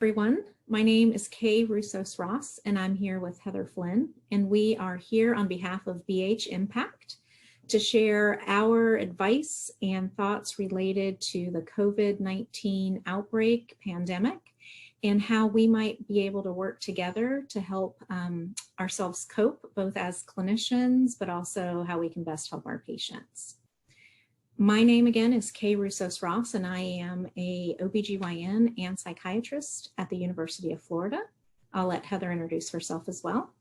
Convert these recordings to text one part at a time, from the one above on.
Everyone. My name is Kay Roussos-Ross, and I'm here with Heather Flynn, and we are here on behalf of BH Impact to share our advice and thoughts related to the COVID-19 outbreak pandemic and how we might be able to work together to help ourselves cope, both as clinicians, but also how we can best help our patients. My name again is Kay Roussos-Ross, and I am a OBGYN and psychiatrist at the University of Florida. I'll let Heather introduce herself as well.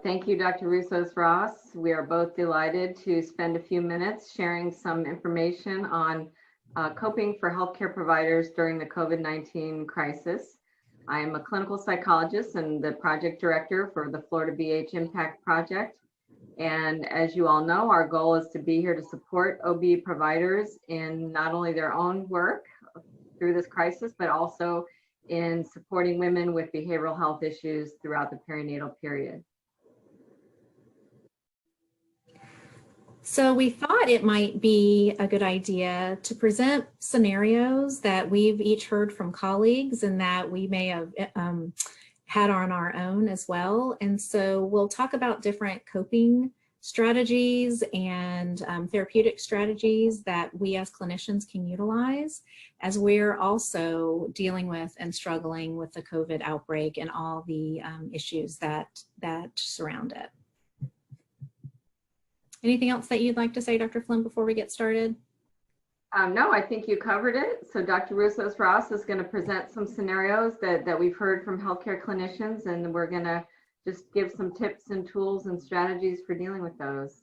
Thank you, Dr. Roussos-Ross. We are both delighted to spend a few minutes sharing some information on coping for healthcare providers during the COVID-19 crisis. I am a clinical psychologist and the project director for the Florida BH Impact Project. And as you all know, our goal is to be here to support OB providers in not only their own work through this crisis, but also in supporting women with behavioral health issues throughout the perinatal period. So we thought it might be a good idea to present scenarios that we've each heard from colleagues and that we may have had on our own as well. And so we'll talk about different coping strategies and therapeutic strategies that we as clinicians can utilize as we're also dealing with and struggling with the COVID outbreak and all the issues that surround it. Anything else that you'd like to say, Dr. Flynn, before we get started? No, I think you covered it. So Dr. Roussos-Ross is going to present some scenarios that we've heard from healthcare clinicians, and we're going to just give some tips and tools and strategies for dealing with those.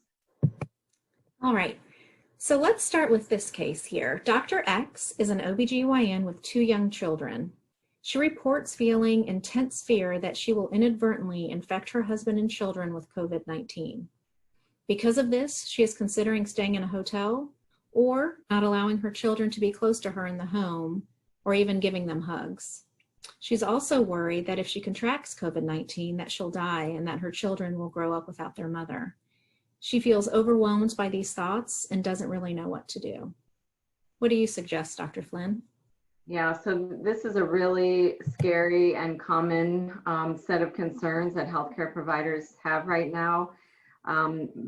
All right. So let's start with this case here. Dr. X is an OBGYN with 2 young children. She reports feeling intense fear that she will inadvertently infect her husband and children with COVID-19. Because of this, she is considering staying in a hotel or not allowing her children to be close to her in the home, or even giving them hugs. She's also worried that if she contracts COVID-19, that she'll die and that her children will grow up without their mother. She feels overwhelmed by these thoughts and doesn't really know what to do. What do you suggest, Dr. Flynn? Yeah, so this is a really scary and common set of concerns that healthcare providers have right now.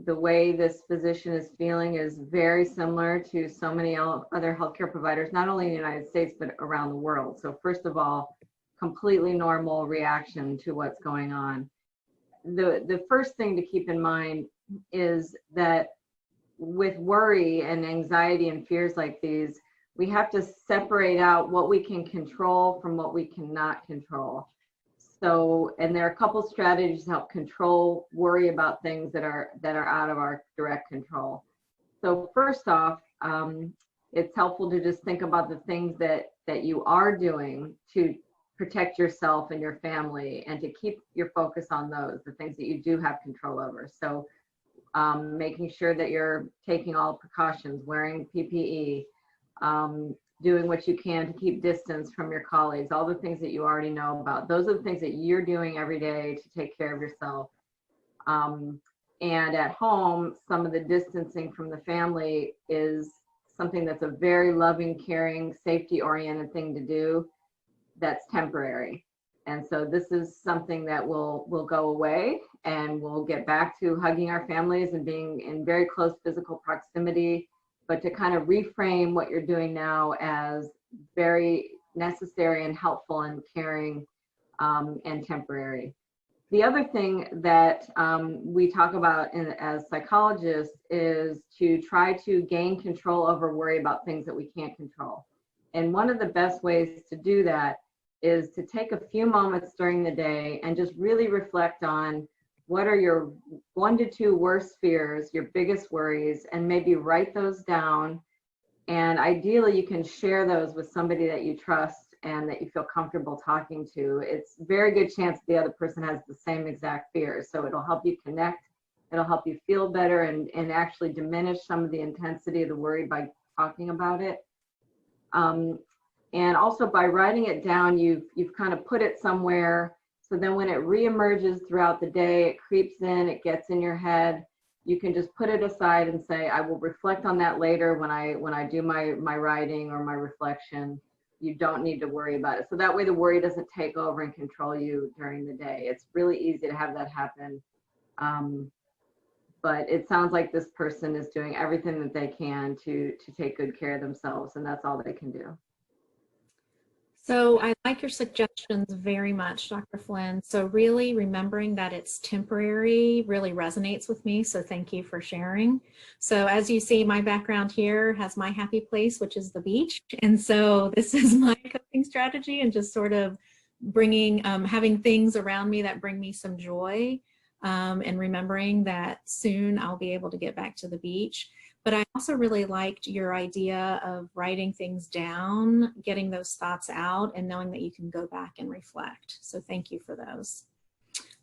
The way this physician is feeling is very similar to so many other healthcare providers, not only in the United States, but around the world. So first of all, completely normal reaction to what's going on. The first thing to keep in mind is that with worry and anxiety and fears like these, we have to separate out what we can control from what we cannot control. So, and there are a couple strategies to help control worry about things that are out of our direct control. So first off, it's helpful to just think about the things that you are doing to protect yourself and your family, and to keep your focus on those, the things that you do have control over. So making sure that you're taking all precautions, wearing PPE, doing what you can to keep distance from your colleagues, all the things that you already know about. Those are the things that you're doing every day to take care of yourself. And at home, some of the distancing from the family is something that's a very loving, caring, safety-oriented thing to do that's temporary. And so this is something that will go away, and we'll get back to hugging our families and being in very close physical proximity, but to kind of reframe what you're doing now as very necessary and helpful and caring and temporary. The other thing that we talk about as psychologists is to try to gain control over worry about things that we can't control. And one of the best ways to do that is to take a few moments during the day and just really reflect on what are your 1 to 2 worst fears, your biggest worries, and maybe write those down. And ideally, you can share those with somebody that you trust and that you feel comfortable talking to. It's a very good chance the other person has the same exact fears. So it'll help you connect, it'll help you feel better, and actually diminish some of the intensity of the worry by talking about it. And also by writing it down, you've kind of put it somewhere. So then when it reemerges throughout the day, it creeps in, it gets in your head, you can just put it aside and say, I will reflect on that later when I do my writing or my reflection. you don't need to worry about it. So that way the worry doesn't take over and control you during the day. It's really easy to have that happen. But it sounds like this person is doing everything that they can to take good care of themselves, and that's all they can do. So I like your suggestions very much, Dr. Flynn. So really remembering that it's temporary really resonates with me. So thank you for sharing. So as you see, my background here has my happy place, which is the beach. And so this is my coping strategy, and just sort of bringing, having things around me that bring me some joy, and remembering that soon I'll be able to get back to the beach. But I also really liked your idea of writing things down, getting those thoughts out, and knowing that you can go back and reflect. So thank you for those.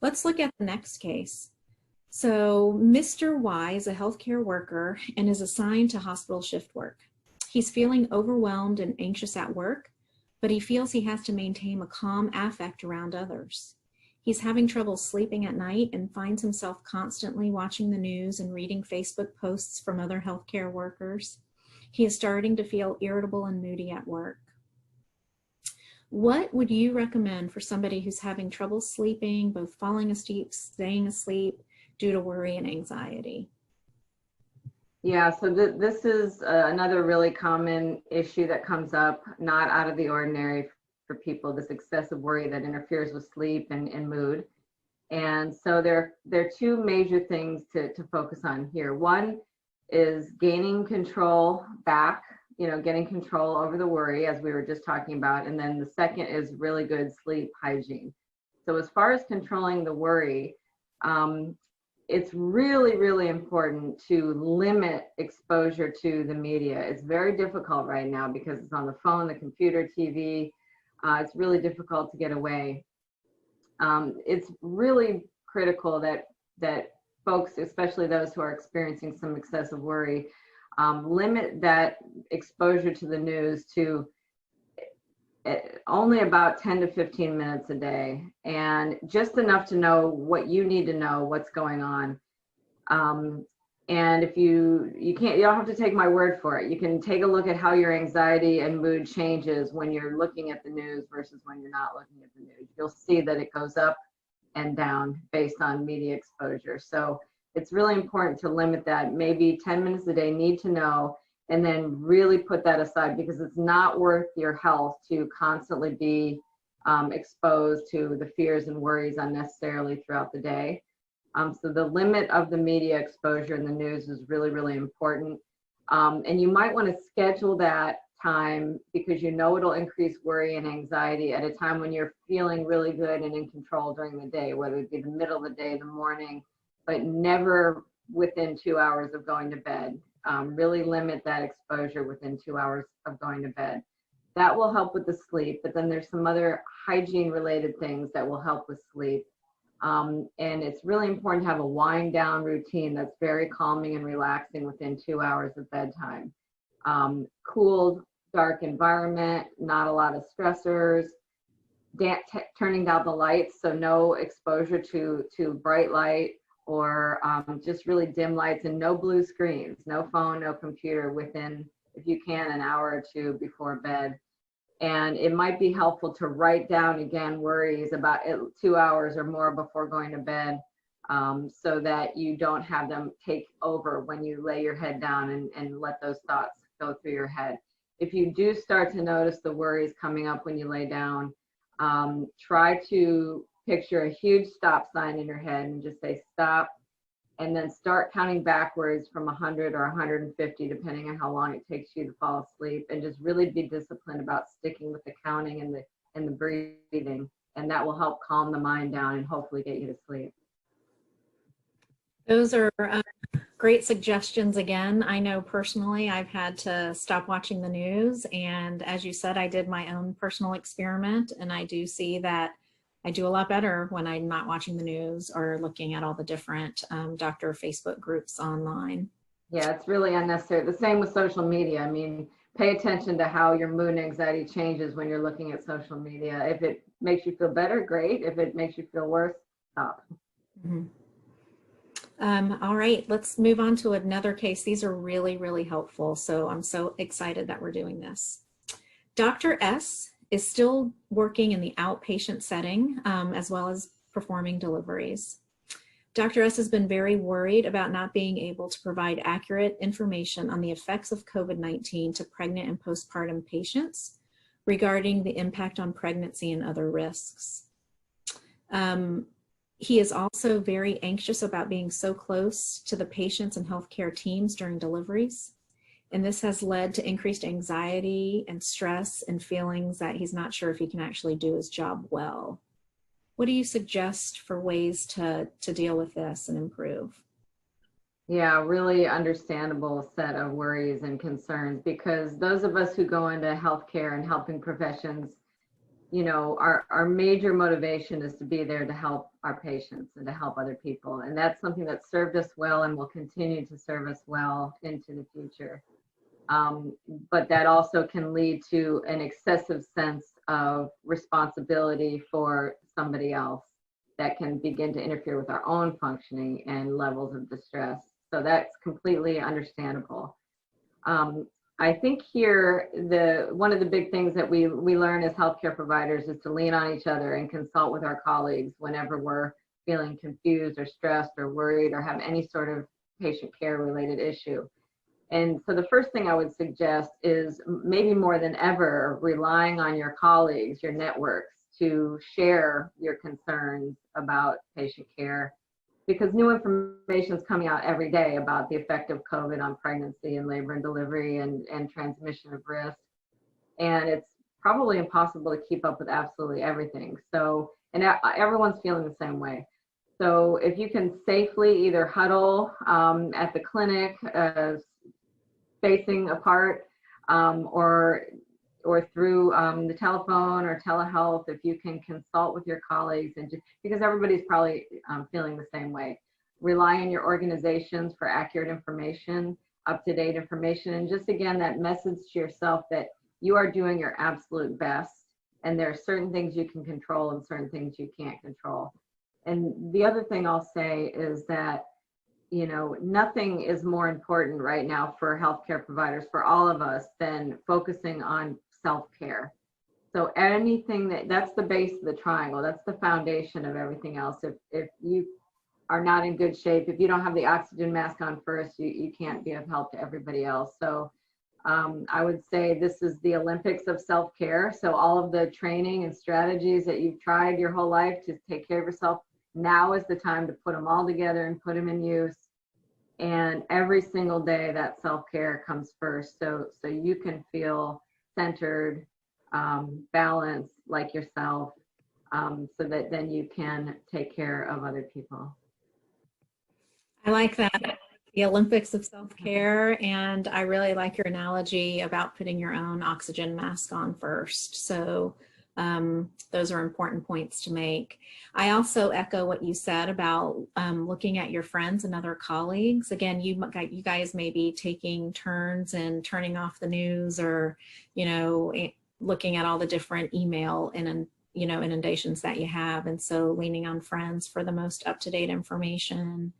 Let's look at the next case. So Mr. Y is a healthcare worker and is assigned to hospital shift work. He's feeling overwhelmed and anxious at work, but he feels he has to maintain a calm affect around others. He's having trouble sleeping at night and finds himself constantly watching the news and reading Facebook posts from other healthcare workers. He is starting to feel irritable and moody at work. What would you recommend for somebody who's having trouble sleeping, both falling asleep, staying asleep, due to worry and anxiety? Yeah, so this is another really common issue that comes up, not out of the ordinary for people, this excessive worry that interferes with sleep and mood. And so there are two major things to focus on here. One is gaining control back, getting control over the worry, as we were just talking about. And then the second is really good sleep hygiene. So as far as controlling the worry, it's really, really important to limit exposure to the media. It's very difficult right now because it's on the phone, the computer, TV. It's really difficult to get away. It's really critical that folks, especially those who are experiencing some excessive worry, limit that exposure to the news to only about 10 to 15 minutes a day, and just enough to know what you need to know, what's going on. And if you don't have to take my word for it. You can take a look at how your anxiety and mood changes when you're looking at the news versus when you're not looking at the news. You'll see that it goes up and down based on media exposure. So it's really important to limit that, maybe 10 minutes a day, need to know, and then really put that aside, because it's not worth your health to constantly be exposed to the fears and worries unnecessarily throughout the day. So the limit of the media exposure in the news is really, really important. And you might want to schedule that time, because it'll increase worry and anxiety at a time when you're feeling really good and in control during the day, whether it be the middle of the day, the morning, but never within 2 hours of going to bed. Really limit that exposure within 2 hours of going to bed. That will help with the sleep, but then there's some other hygiene related things that will help with sleep. And it's really important to have a wind down routine that's very calming and relaxing within 2 hours of bedtime. Cool, dark environment, not a lot of stressors, turning down the lights, so no exposure to bright light, or just really dim lights, and no blue screens, no phone, no computer within, if you can, an hour or two before bed. And it might be helpful to write down, again, worries about 2 hours or more before going to bed, so that you don't have them take over when you lay your head down and let those thoughts go through your head. If you do start to notice the worries coming up when you lay down, try to picture a huge stop sign in your head and just say stop, and then start counting backwards from 100 or 150, depending on how long it takes you to fall asleep, and just really be disciplined about sticking with the counting and the breathing, and that will help calm the mind down and hopefully get you to sleep. Those are great suggestions. Again, I know personally I've had to stop watching the news, and as you said, I did my own personal experiment, and I do see that I do a lot better when I'm not watching the news or looking at all the different doctor Facebook groups online. Yeah, it's really unnecessary. The same with social media. I mean, pay attention to how your mood and anxiety changes when you're looking at social media. If it makes you feel better, great. If it makes you feel worse, stop. Mm-hmm. All right, let's move on to another case. These are really, really helpful. So I'm so excited that we're doing this. Dr. S is still working in the outpatient setting as well as performing deliveries. Dr. S has been very worried about not being able to provide accurate information on the effects of COVID-19 to pregnant and postpartum patients regarding the impact on pregnancy and other risks. He is also very anxious about being so close to the patients and healthcare teams during deliveries. And this has led to increased anxiety and stress and feelings that he's not sure if he can actually do his job well. What do you suggest for ways to deal with this and improve? Yeah, really understandable set of worries and concerns, because those of us who go into healthcare and helping professions, you know, our major motivation is to be there to help our patients and to help other people. And that's something that served us well and will continue to serve us well into the future. But that also can lead to an excessive sense of responsibility for somebody else that can begin to interfere with our own functioning and levels of distress. So that's completely understandable. I think here, one of the big things that we learn as healthcare providers is to lean on each other and consult with our colleagues whenever we're feeling confused or stressed or worried or have any sort of patient care related issue. And so the first thing I would suggest is, maybe more than ever, relying on your colleagues, your networks, to share your concerns about patient care, because new information is coming out every day about the effect of COVID on pregnancy and labor and delivery and transmission of risk. And it's probably impossible to keep up with absolutely everything. So, and everyone's feeling the same way. So if you can safely either huddle at the clinic, spacing apart, or through the telephone or telehealth, if you can consult with your colleagues, and just because everybody's probably feeling the same way. Rely on your organizations for accurate information, up-to-date information, and just again, that message to yourself that you are doing your absolute best, and there are certain things you can control and certain things you can't control. And the other thing I'll say is that, you know, nothing is more important right now for healthcare providers, for all of us, than focusing on self-care. So anything that's the base of the triangle, that's the foundation of everything else. If you are not in good shape, if you don't have the oxygen mask on first, you can't be of help to everybody else. So I would say this is the Olympics of self-care. So all of the training and strategies that you've tried your whole life to take care of yourself, now is the time to put them all together and put them in use. And every single day that self-care comes first, so you can feel centered, balanced, like yourself, so that then you can take care of other people. I like that, the Olympics of self-care, and I really like your analogy about putting your own oxygen mask on first. So those are important points to make. I also echo what you said about looking at your friends and other colleagues. Again, you guys may be taking turns and turning off the news, or, you know, looking at all the different email and, you know, inundations that you have. And so leaning on friends for the most up-to-date information,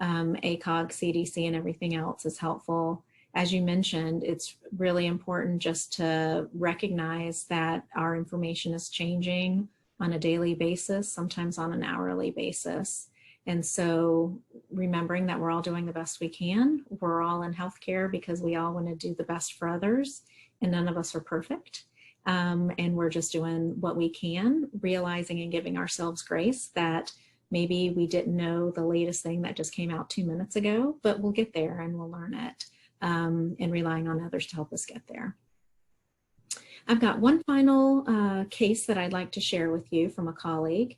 ACOG, CDC, and everything else is helpful. As you mentioned, it's really important just to recognize that our information is changing on a daily basis, sometimes on an hourly basis. And so remembering that we're all doing the best we can. We're all in healthcare because we all want to do the best for others, and none of us are perfect. And we're just doing what we can, realizing and giving ourselves grace that maybe we didn't know the latest thing that just came out 2 minutes ago, but we'll get there and we'll learn it. And relying on others to help us get there. I've got one final case that I'd like to share with you from a colleague.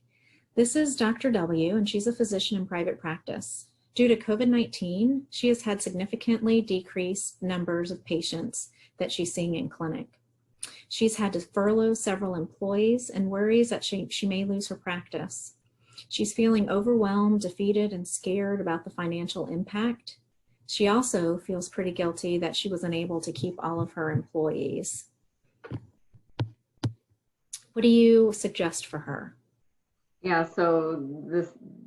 This is Dr. W, and she's a physician in private practice. Due to COVID-19, she has had significantly decreased numbers of patients that she's seeing in clinic. She's had to furlough several employees and worries that she may lose her practice. She's feeling overwhelmed, defeated, and scared about the financial impact. She also feels pretty guilty that she was unable to keep all of her employees. What do you suggest for her? Yeah, so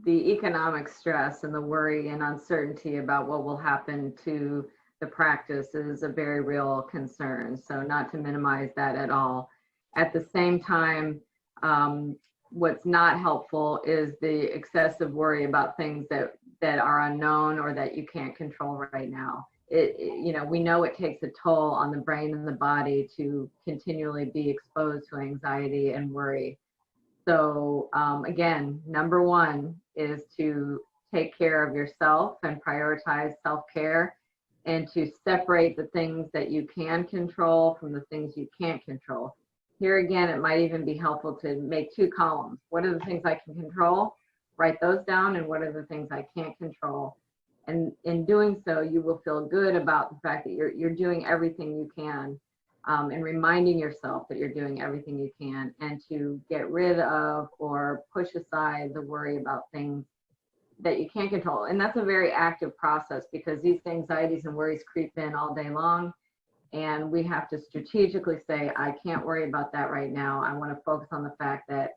the economic stress and the worry and uncertainty about what will happen to the practice is a very real concern. So not to minimize that at all. At the same time, what's not helpful is the excessive worry about things that are unknown or that you can't control right now. We know it takes a toll on the brain and the body to continually be exposed to anxiety and worry. So again, number one is to take care of yourself and prioritize self-care, and to separate the things that you can control from the things you can't control. Here again, it might even be helpful to make two columns. What are the things I can control? Write those down, and what are the things I can't control? And in doing so, you will feel good about the fact that you're doing everything you can, and reminding yourself that you're doing everything you can, and to get rid of or push aside the worry about things that you can't control. And that's a very active process, because these anxieties and worries creep in all day long. And we have to strategically say, I can't worry about that right now. I want to focus on the fact that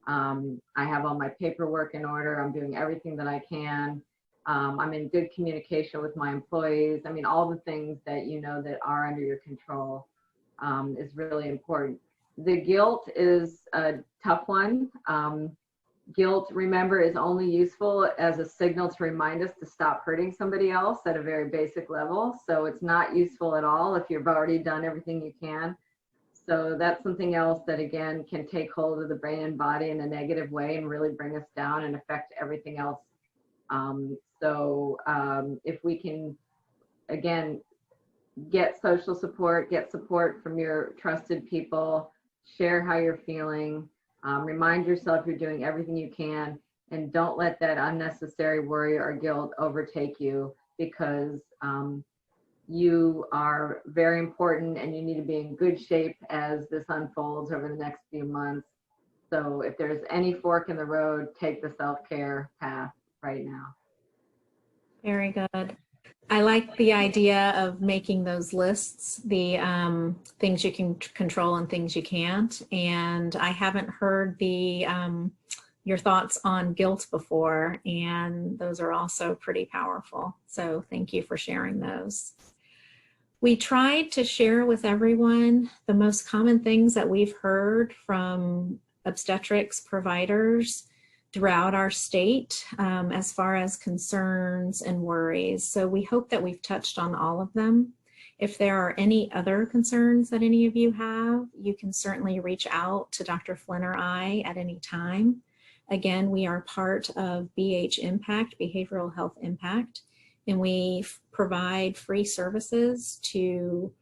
I have all my paperwork in order. I'm doing everything that I can. I'm in good communication with my employees. I mean, all the things that you know that are under your control is really important. The guilt is a tough one. Guilt, remember, is only useful as a signal to remind us to stop hurting somebody else at a very basic level. So it's not useful at all if you've already done everything you can. So that's something else that, again, can take hold of the brain and body in a negative way and really bring us down and affect everything else. If we can, again, get social support, get support from your trusted people, share how you're feeling, remind yourself you're doing everything you can, and don't let that unnecessary worry or guilt overtake you, because you are very important and you need to be in good shape as this unfolds over the next few months. So if there's any fork in the road, take the self-care path right now. Very good. I like the idea of making those lists, the things you can control and things you can't. And I haven't heard your thoughts on guilt before, and those are also pretty powerful. So thank you for sharing those. We tried to share with everyone the most common things that we've heard from obstetrics providers throughout our state as far as concerns and worries. So we hope that we've touched on all of them. If there are any other concerns that any of you have, you can certainly reach out to Dr. Flynn or I at any time. Again, we are part of BH Impact, Behavioral Health Impact, and we provide free services to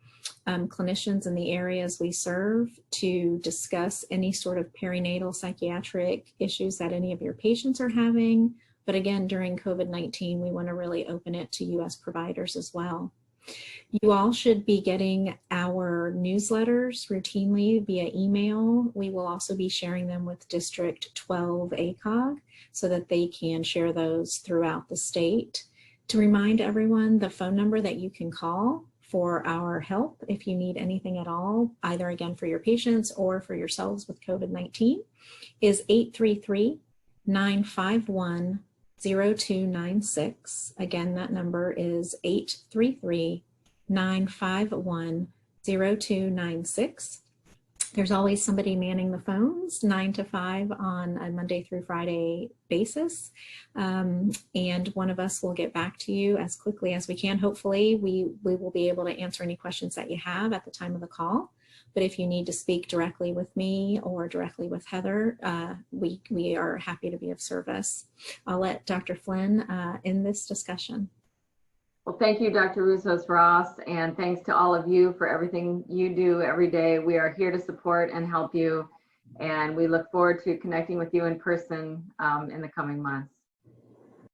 clinicians in the areas we serve to discuss any sort of perinatal psychiatric issues that any of your patients are having. But again, during COVID-19, we want to really open it to US providers as well. You all should be getting our newsletters routinely via email. We will also be sharing them with District 12 ACOG so that they can share those throughout the state. To remind everyone, the phone number that you can call for our help if you need anything at all, either again for your patients or for yourselves with COVID-19, is 833-951-0296. Again, that number is 833-951-0296. There's always somebody manning the phones 9 to 5 on a Monday through Friday basis. And one of us will get back to you as quickly as we can. Hopefully, we will be able to answer any questions that you have at the time of the call. But if you need to speak directly with me or directly with Heather, we are happy to be of service. I'll let Dr. Flynn end this discussion. Well, thank you, Dr. Roussos-Ross, and thanks to all of you for everything you do every day. We are here to support and help you, and we look forward to connecting with you in person in the coming months.